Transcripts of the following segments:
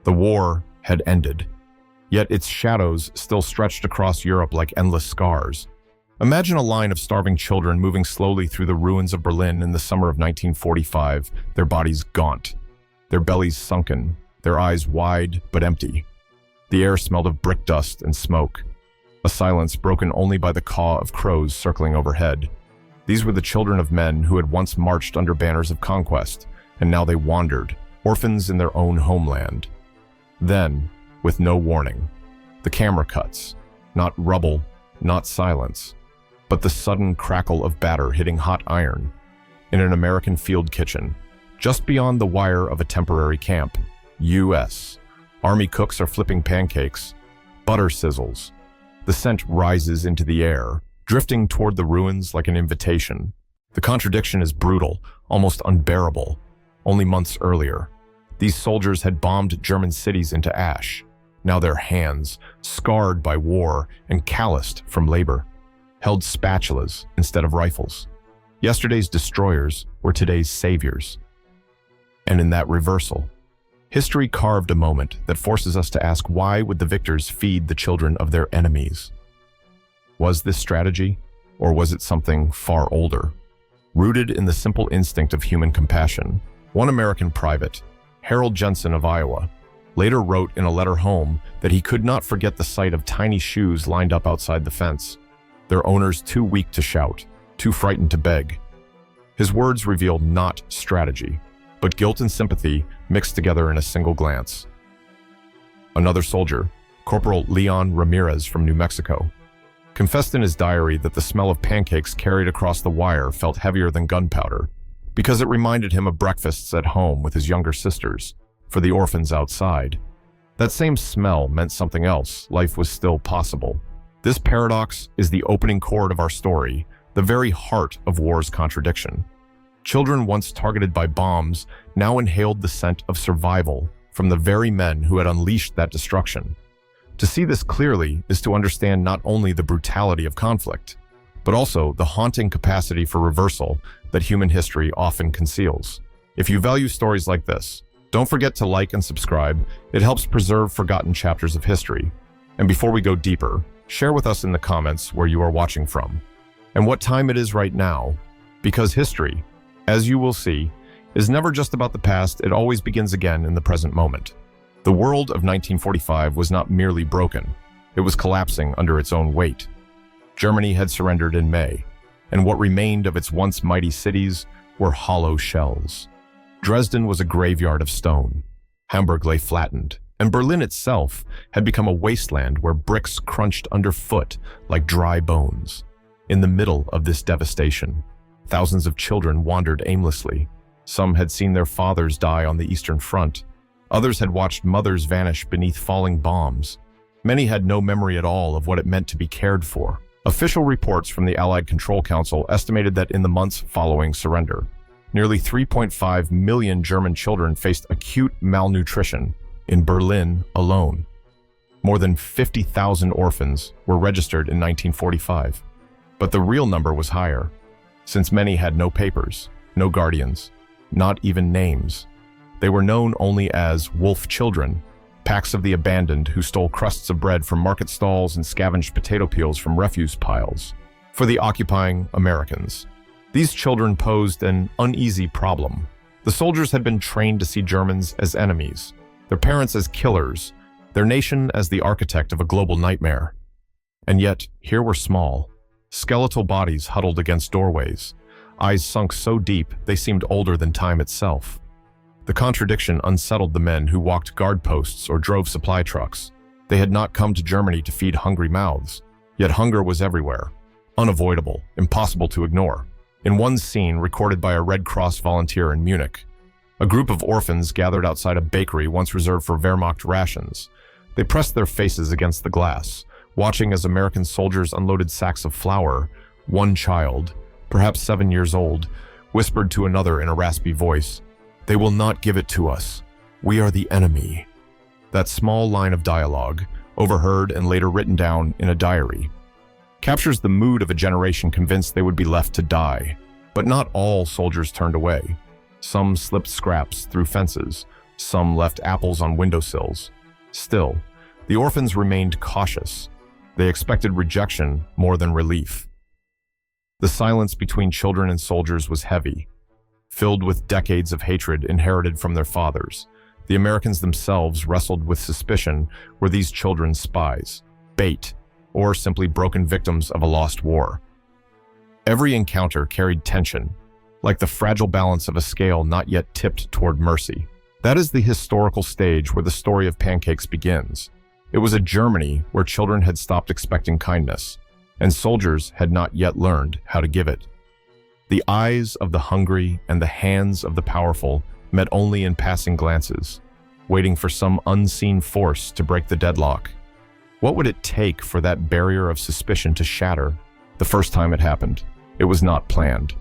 The war had ended, yet its shadows still stretched across Europe like endless scars. Imagine a line of starving children moving slowly through the ruins of Berlin in the summer of 1945, their bodies gaunt, their bellies sunken, their eyes wide but empty. The air smelled of brick dust and smoke, a silence broken only by the caw of crows circling overhead. These were the children of men who had once marched under banners of conquest, and now they wandered, orphans in their own homeland. Then, with no warning, the camera cuts, not rubble, not silence, but the sudden crackle of batter hitting hot iron in an American field kitchen, just beyond the wire of a temporary camp. U.S. Army cooks are flipping pancakes. Butter sizzles. The scent rises into the air, drifting toward the ruins like an invitation. The contradiction is brutal, almost unbearable. Only months earlier, these soldiers had bombed German cities into ash. Now their hands, scarred by war and calloused from labor, held spatulas instead of rifles. Yesterday's destroyers were today's saviors. And in that reversal, history carved a moment that forces us to ask, why would the victors feed the children of their enemies? Was this strategy, or was it something far older? Rooted in the simple instinct of human compassion, one American private, Harold Jensen of Iowa, later wrote in a letter home that he could not forget the sight of tiny shoes lined up outside the fence, their owners too weak to shout, too frightened to beg. His words revealed not strategy, but guilt and sympathy mixed together in a single glance. Another soldier, Corporal Leon Ramirez from New Mexico, confessed in his diary that the smell of pancakes carried across the wire felt heavier than gunpowder, because it reminded him of breakfasts at home with his younger sisters, for the orphans outside. That same smell meant something else. Life was still possible. This paradox is the opening chord of our story, the very heart of war's contradiction. Children once targeted by bombs now inhaled the scent of survival from the very men who had unleashed that destruction. To see this clearly is to understand not only the brutality of conflict, but also the haunting capacity for reversal that human history often conceals. If you value stories like this, don't forget to like and subscribe. It helps preserve forgotten chapters of history. And before we go deeper, share with us in the comments where you are watching from and what time it is right now, because history, as you will see, is never just about the past. It always begins again in the present moment. The world of 1945 was not merely broken, it was collapsing under its own weight. Germany had surrendered in May, and what remained of its once mighty cities were hollow shells. Dresden was a graveyard of stone, Hamburg lay flattened, and Berlin itself had become a wasteland where bricks crunched underfoot like dry bones. In the middle of this devastation, thousands of children wandered aimlessly. Some had seen their fathers die on the Eastern Front. Others had watched mothers vanish beneath falling bombs. Many had no memory at all of what it meant to be cared for. Official reports from the Allied Control Council estimated that in the months following surrender, nearly 3.5 million German children faced acute malnutrition in Berlin alone. More than 50,000 orphans were registered in 1945. But the real number was higher, since many had no papers, no guardians, not even names. They were known only as wolf children, packs of the abandoned who stole crusts of bread from market stalls and scavenged potato peels from refuse piles. For the occupying Americans, these children posed an uneasy problem. The soldiers had been trained to see Germans as enemies, their parents as killers, their nation as the architect of a global nightmare. And yet, here were small, skeletal bodies huddled against doorways, eyes sunk so deep they seemed older than time itself. The contradiction unsettled the men who walked guard posts or drove supply trucks. They had not come to Germany to feed hungry mouths, yet hunger was everywhere, unavoidable, impossible to ignore. In one scene recorded by a Red Cross volunteer in Munich, a group of orphans gathered outside a bakery once reserved for Wehrmacht rations. They pressed their faces against the glass, watching as American soldiers unloaded sacks of flour. One child, perhaps 7 years old, whispered to another in a raspy voice, "They will not give it to us. We are the enemy." That small line of dialogue, overheard and later written down in a diary, captures the mood of a generation convinced they would be left to die. But not all soldiers turned away. Some slipped scraps through fences, Some left apples on windowsills. Still, the orphans remained cautious. They expected rejection more than relief. The silence between children and soldiers was heavy, filled with decades of hatred inherited from their fathers. The Americans themselves wrestled with suspicion: were these children spies, bait, or simply broken victims of a lost war? Every encounter carried tension, like the fragile balance of a scale not yet tipped toward mercy. That is the historical stage where the story of Pancakes begins. It was a Germany where children had stopped expecting kindness, and soldiers had not yet learned how to give it. The eyes of the hungry and the hands of the powerful met only in passing glances, waiting for some unseen force to break the deadlock. What would it take for that barrier of suspicion to shatter? The first time it happened, it was not planned.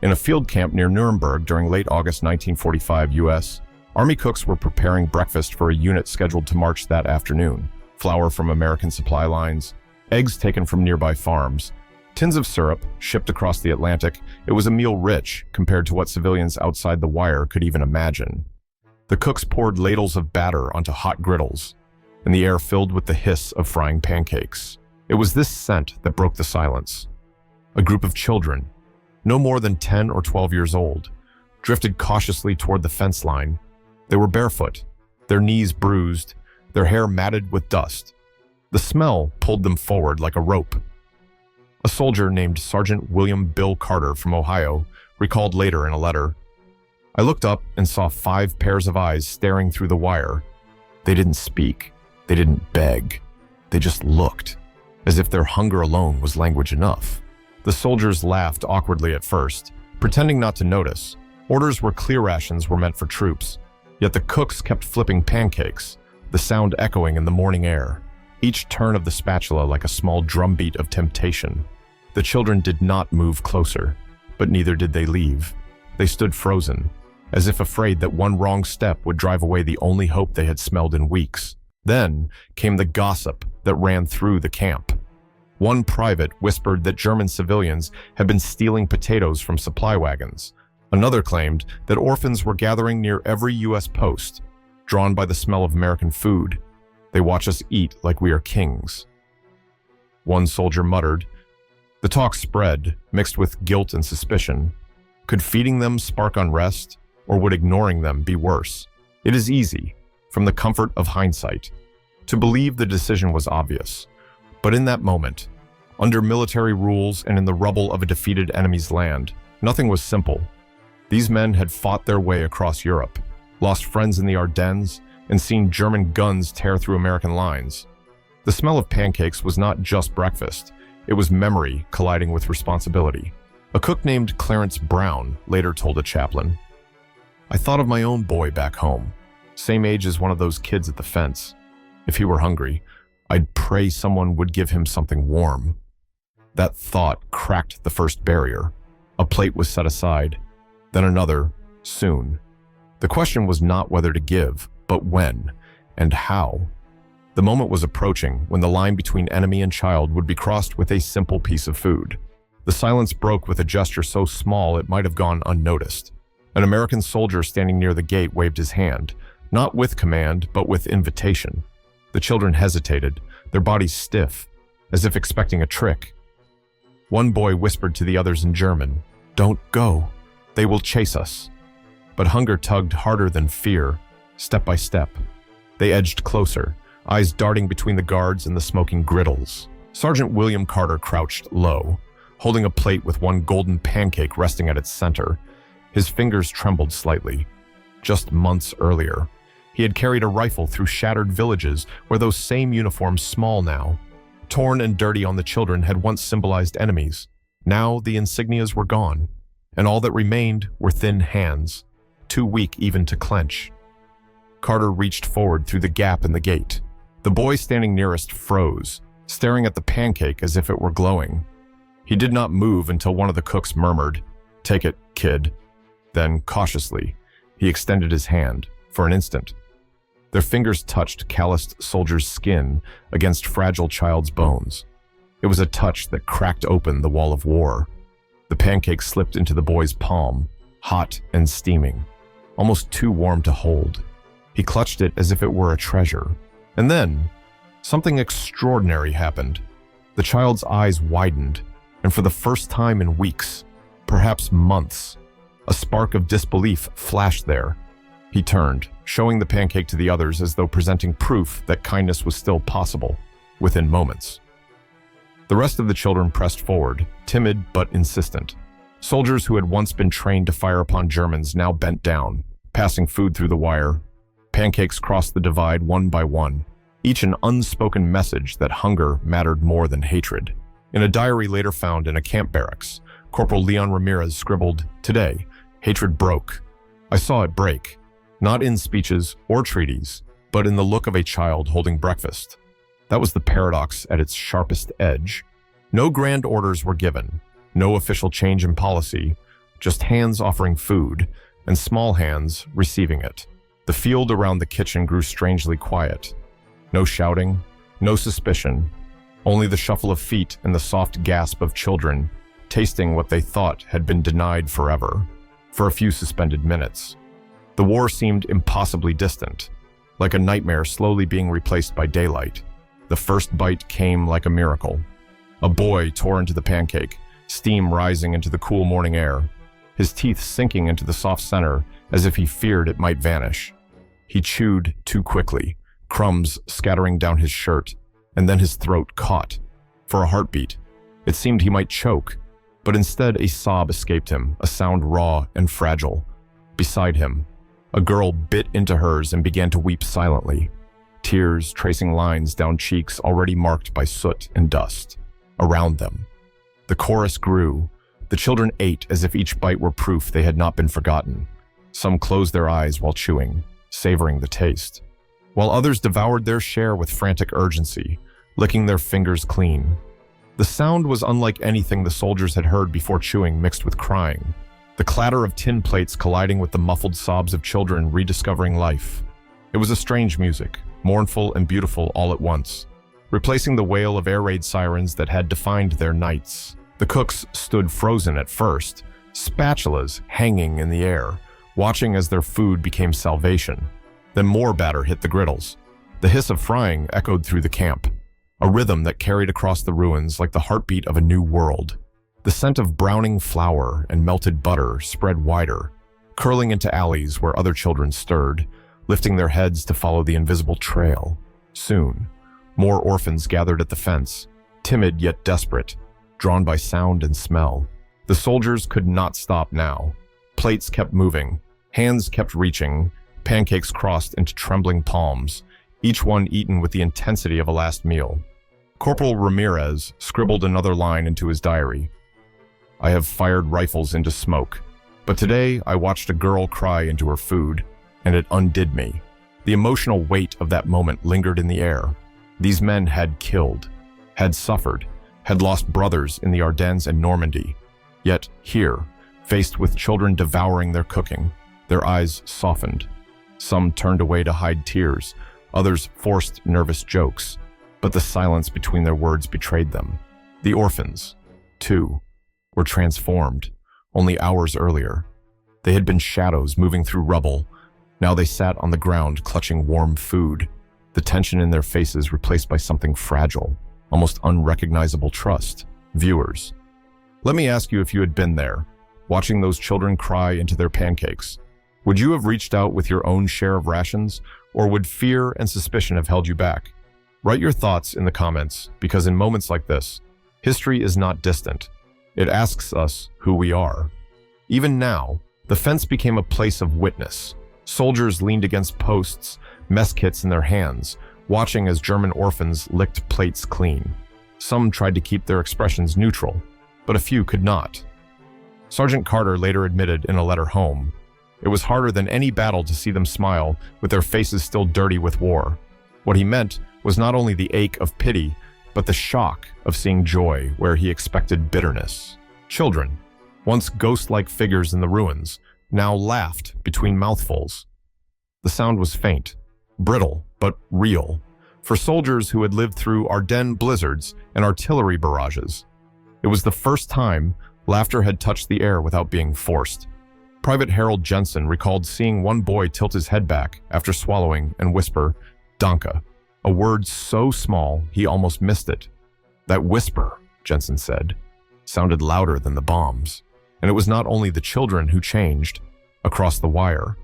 In a field camp near Nuremberg during late August 1945 US, Army cooks were preparing breakfast for a unit scheduled to march that afternoon. Flour from American supply lines, eggs taken from nearby farms, tins of syrup shipped across the Atlantic. It was a meal rich compared to what civilians outside the wire could even imagine. The cooks poured ladles of batter onto hot griddles, and the air filled with the hiss of frying pancakes. It was this scent that broke the silence. A group of children, no more than 10 or 12 years old, drifted cautiously toward the fence line. They were barefoot, their knees bruised, their hair matted with dust. The smell pulled them forward like a rope. A soldier named Sergeant William Bill Carter from Ohio recalled later in a letter, "I looked up and saw 5 pairs of eyes staring through the wire. They didn't speak. They didn't beg. They just looked, as if their hunger alone was language enough." The soldiers laughed awkwardly at first, pretending not to notice. Orders were clear: rations were meant for troops. Yet the cooks kept flipping pancakes, the sound echoing in the morning air, each turn of the spatula like a small drumbeat of temptation. The children did not move closer, but neither did they leave. They stood frozen, as if afraid that one wrong step would drive away the only hope they had smelled in weeks. Then came the gossip that ran through the camp. One private whispered that German civilians had been stealing potatoes from supply wagons. Another claimed that orphans were gathering near every U.S. post, drawn by the smell of American food. "They watch us eat like we are kings." One soldier muttered. The talk spread, mixed with guilt and suspicion. Could feeding them spark unrest, or would ignoring them be worse? It is easy, from the comfort of hindsight, to believe the decision was obvious. But in that moment, under military rules and in the rubble of a defeated enemy's land, nothing was simple. These men had fought their way across Europe, lost friends in the Ardennes, and seen German guns tear through American lines. The smell of pancakes was not just breakfast. It was memory colliding with responsibility. A cook named Clarence Brown later told a chaplain, "I thought of my own boy back home, same age as one of those kids at the fence. If he were hungry, I'd pray someone would give him something warm." That thought cracked the first barrier. A plate was set aside, then another, soon. The question was not whether to give, but when and how. The moment was approaching when the line between enemy and child would be crossed with a simple piece of food. The silence broke with a gesture so small it might have gone unnoticed. An American soldier standing near the gate waved his hand, not with command, but with invitation. The children hesitated, their bodies stiff, as if expecting a trick. One boy whispered to the others in German, "Don't go. They will chase us." But hunger tugged harder than fear, step by step. They edged closer, eyes darting between the guards and the smoking griddles. Sergeant William Carter crouched low, holding a plate with one golden pancake resting at its center. His fingers trembled slightly. Just months earlier, he had carried a rifle through shattered villages where those same uniforms, small now, torn and dirty on the children, had once symbolized enemies. Now the insignias were gone, and all that remained were thin hands, too weak even to clench. Carter reached forward through the gap in the gate. The boy standing nearest froze, staring at the pancake as if it were glowing. He did not move until one of the cooks murmured, "Take it, kid." Then, cautiously, he extended his hand. For an instant, their fingers touched calloused soldier's skin against fragile child's bones. It was a touch that cracked open the wall of war. The pancake slipped into the boy's palm, hot and steaming, almost too warm to hold. He clutched it as if it were a treasure. And then, something extraordinary happened. The child's eyes widened, and for the first time in weeks, perhaps months, a spark of disbelief flashed there. He turned, showing the pancake to the others as though presenting proof that kindness was still possible, within moments. The rest of the children pressed forward, timid but insistent. Soldiers who had once been trained to fire upon Germans now bent down, passing food through the wire. Pancakes crossed the divide one by one, each an unspoken message that hunger mattered more than hatred. In a diary later found in a camp barracks, Corporal Leon Ramirez scribbled, "Today, hatred broke. I saw it break, not in speeches or treaties, but in the look of a child holding breakfast." That was the paradox at its sharpest edge. No grand orders were given, no official change in policy, just hands offering food, and small hands receiving it. The field around the kitchen grew strangely quiet. No shouting, no suspicion, only the shuffle of feet and the soft gasp of children, tasting what they thought had been denied forever, for a few suspended minutes. The war seemed impossibly distant, like a nightmare slowly being replaced by daylight. The first bite came like a miracle. A boy tore into the pancake, steam rising into the cool morning air, his teeth sinking into the soft center as if he feared it might vanish. He chewed too quickly, crumbs scattering down his shirt, and then his throat caught. For a heartbeat, it seemed he might choke, but instead a sob escaped him, a sound raw and fragile. Beside him, a girl bit into hers and began to weep silently, tears tracing lines down cheeks already marked by soot and dust. Around them, the chorus grew. The children ate as if each bite were proof they had not been forgotten. Some closed their eyes while chewing, savoring the taste, while others devoured their share with frantic urgency, licking their fingers clean. The sound was unlike anything the soldiers had heard before, chewing mixed with crying. The clatter of tin plates colliding with the muffled sobs of children rediscovering life. It was a strange music, mournful and beautiful all at once, replacing the wail of air raid sirens that had defined their nights. The cooks stood frozen at first, spatulas hanging in the air, watching as their food became salvation. Then more batter hit the griddles. The hiss of frying echoed through the camp, a rhythm that carried across the ruins like the heartbeat of a new world. The scent of browning flour and melted butter spread wider, curling into alleys where other children stirred, lifting their heads to follow the invisible trail. Soon, more orphans gathered at the fence, timid yet desperate, drawn by sound and smell. The soldiers could not stop now. Plates kept moving, hands kept reaching, pancakes crossed into trembling palms, each one eaten with the intensity of a last meal. Corporal Ramirez scribbled another line into his diary. "I have fired rifles into smoke, but today I watched a girl cry into her food, and it undid me." The emotional weight of that moment lingered in the air. These men had killed, had suffered, had lost brothers in the Ardennes and Normandy. Yet here, faced with children devouring their cooking, their eyes softened. Some turned away to hide tears, others forced nervous jokes, but the silence between their words betrayed them. The orphans, too, were transformed only hours earlier. They had been shadows moving through rubble. Now they sat on the ground clutching warm food, the tension in their faces replaced by something fragile, almost unrecognizable trust. Viewers, let me ask you if you had been there, watching those children cry into their pancakes. Would you have reached out with your own share of rations, or would fear and suspicion have held you back? Write your thoughts in the comments, because in moments like this, history is not distant. It asks us who we are. Even now, the fence became a place of witness. Soldiers leaned against posts, mess kits in their hands, watching as German orphans licked plates clean. Some tried to keep their expressions neutral, but a few could not. Sergeant Carter later admitted in a letter home, "It was harder than any battle to see them smile, with their faces still dirty with war." What he meant was not only the ache of pity, but the shock of seeing joy where he expected bitterness. Children, once ghost-like figures in the ruins, now laughed between mouthfuls. The sound was faint, brittle, but real, for soldiers who had lived through Ardennes blizzards and artillery barrages. It was the first time laughter had touched the air without being forced. Private Harold Jensen recalled seeing one boy tilt his head back after swallowing and whisper, "Danke," a word so small he almost missed it. That whisper, Jensen said, sounded louder than the bombs. And it was not only the children who changed. Across the wire,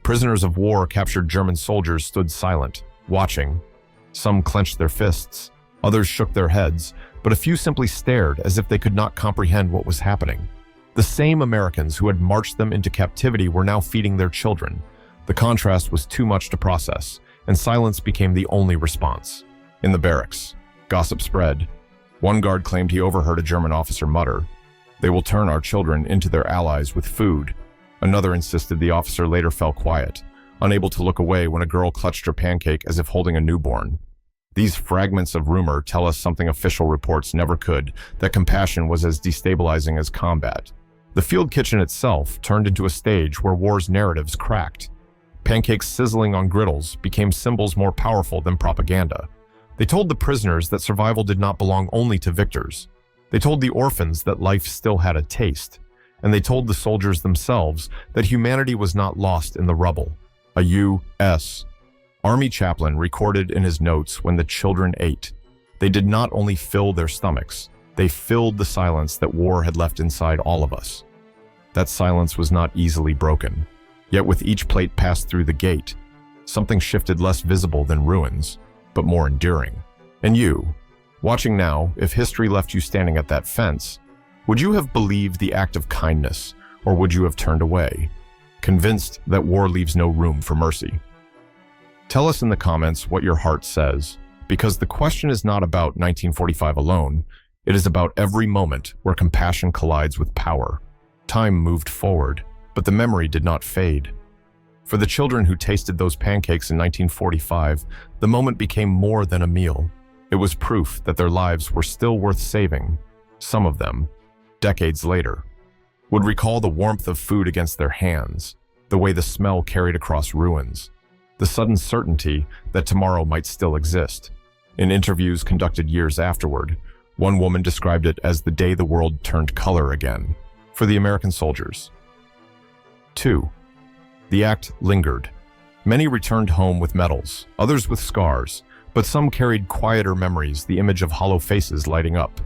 prisoners of war captured German soldiers stood silent, watching. Some clenched their fists, others shook their heads, but a few simply stared as if they could not comprehend what was happening. The same Americans who had marched them into captivity were now feeding their children. The contrast was too much to process, and silence became the only response. In the barracks, gossip spread. One guard claimed he overheard a German officer mutter, "They will turn our children into their allies with food." Another insisted the officer later fell quiet, unable to look away when a girl clutched her pancake as if holding a newborn. These fragments of rumor tell us something official reports never could, that compassion was as destabilizing as combat. The field kitchen itself turned into a stage where war's narratives cracked. Pancakes sizzling on griddles became symbols more powerful than propaganda. They told the prisoners that survival did not belong only to victors. They told the orphans that life still had a taste. And they told the soldiers themselves that humanity was not lost in the rubble. A U.S. Army chaplain recorded in his notes when the children ate. They did not only fill their stomachs, they filled the silence that war had left inside all of us. That silence was not easily broken. Yet with each plate passed through the gate, something shifted less visible than ruins, but more enduring. And you, watching now, if history left you standing at that fence, would you have believed the act of kindness, or would you have turned away, convinced that war leaves no room for mercy? Tell us in the comments what your heart says, because the question is not about 1945 alone. It is about every moment where compassion collides with power. Time moved forward, but the memory did not fade. For the children who tasted those pancakes in 1945, the moment became more than a meal. It was proof that their lives were still worth saving. Some of them, decades later, would recall the warmth of food against their hands, the way the smell carried across ruins, the sudden certainty that tomorrow might still exist. In interviews conducted years afterward, one woman described it as the day the world turned color again for the American soldiers. 2. The act lingered. Many returned home with medals, others with scars, but some carried quieter memories, the image of hollow faces lighting up,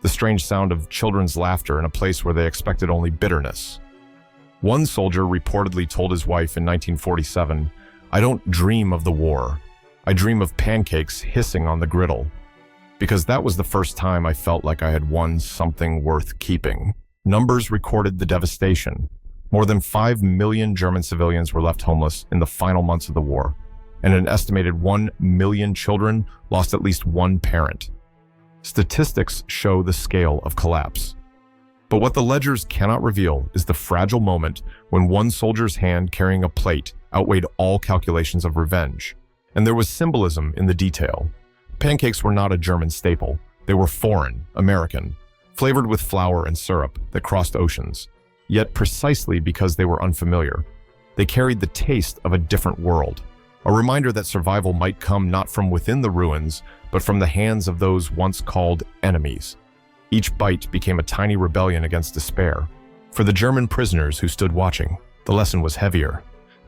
the strange sound of children's laughter in a place where they expected only bitterness. One soldier reportedly told his wife in 1947, "I don't dream of the war. I dream of pancakes hissing on the griddle, because that was the first time I felt like I had won something worth keeping." Numbers recorded the devastation. More than 5 million German civilians were left homeless in the final months of the war, and an estimated 1 million children lost at least one parent. Statistics show the scale of collapse. But what the ledgers cannot reveal is the fragile moment when one soldier's hand carrying a plate outweighed all calculations of revenge. And there was symbolism in the detail. Pancakes were not a German staple. They were foreign, American, flavored with flour and syrup that crossed oceans. Yet precisely because they were unfamiliar, they carried the taste of a different world, a reminder that survival might come not from within the ruins, but from the hands of those once called enemies. Each bite became a tiny rebellion against despair. For the German prisoners who stood watching, the lesson was heavier.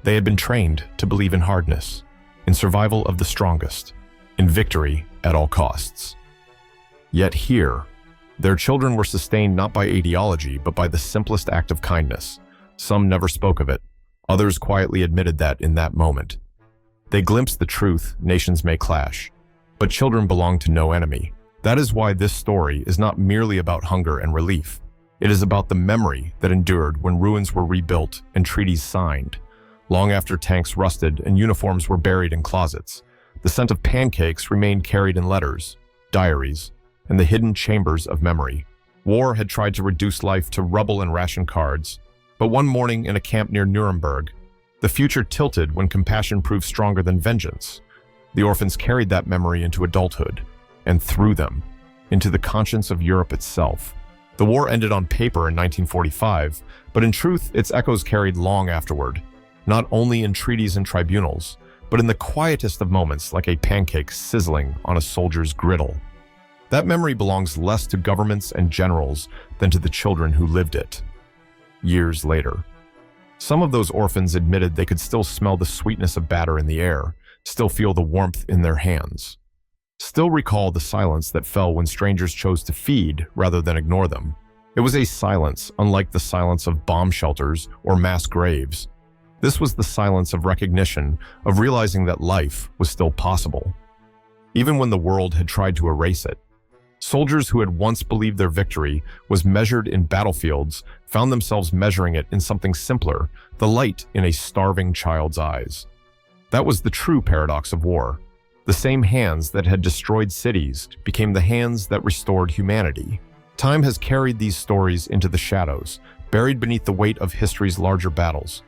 They had been trained to believe in hardness, in survival of the strongest, in victory at all costs. Yet here, their children were sustained not by ideology, but by the simplest act of kindness. Some never spoke of it. Others quietly admitted that in that moment. They glimpsed the truth: nations may clash, but children belong to no enemy. That is why this story is not merely about hunger and relief. It is about the memory that endured when ruins were rebuilt and treaties signed. Long after tanks rusted and uniforms were buried in closets, the scent of pancakes remained carried in letters, diaries, and the hidden chambers of memory. War had tried to reduce life to rubble and ration cards, but one morning in a camp near Nuremberg, the future tilted when compassion proved stronger than vengeance. The orphans carried that memory into adulthood, and through them, into the conscience of Europe itself. The war ended on paper in 1945, but in truth, its echoes carried long afterward, not only in treaties and tribunals, but in the quietest of moments, like a pancake sizzling on a soldier's griddle. That memory belongs less to governments and generals than to the children who lived it. Years later, Some of those orphans admitted they could still smell the sweetness of batter in the air, still feel the warmth in their hands, still recall the silence that fell when strangers chose to feed rather than ignore them. It was a silence unlike the silence of bomb shelters or mass graves. This was the silence of recognition, of realizing that life was still possible, even when the world had tried to erase it. Soldiers who had once believed their victory was measured in battlefields found themselves measuring it in something simpler, the light in a starving child's eyes. That was the true paradox of war. The same hands that had destroyed cities became the hands that restored humanity. Time has carried these stories into the shadows, buried beneath the weight of history's larger battles.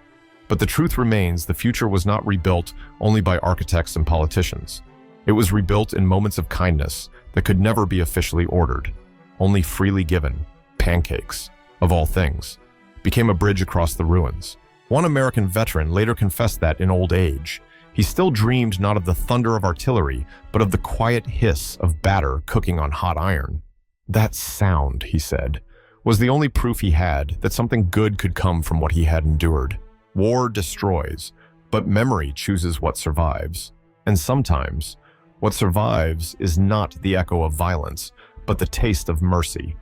But the truth remains, the future was not rebuilt only by architects and politicians. It was rebuilt in moments of kindness that could never be officially ordered, only freely given. Pancakes, of all things, became a bridge across the ruins. One American veteran later confessed that in old age, he still dreamed not of the thunder of artillery, but of the quiet hiss of batter cooking on hot iron. That sound, he said, was the only proof he had that something good could come from what he had endured. War destroys, but memory chooses what survives. And sometimes, what survives is not the echo of violence, but the taste of mercy,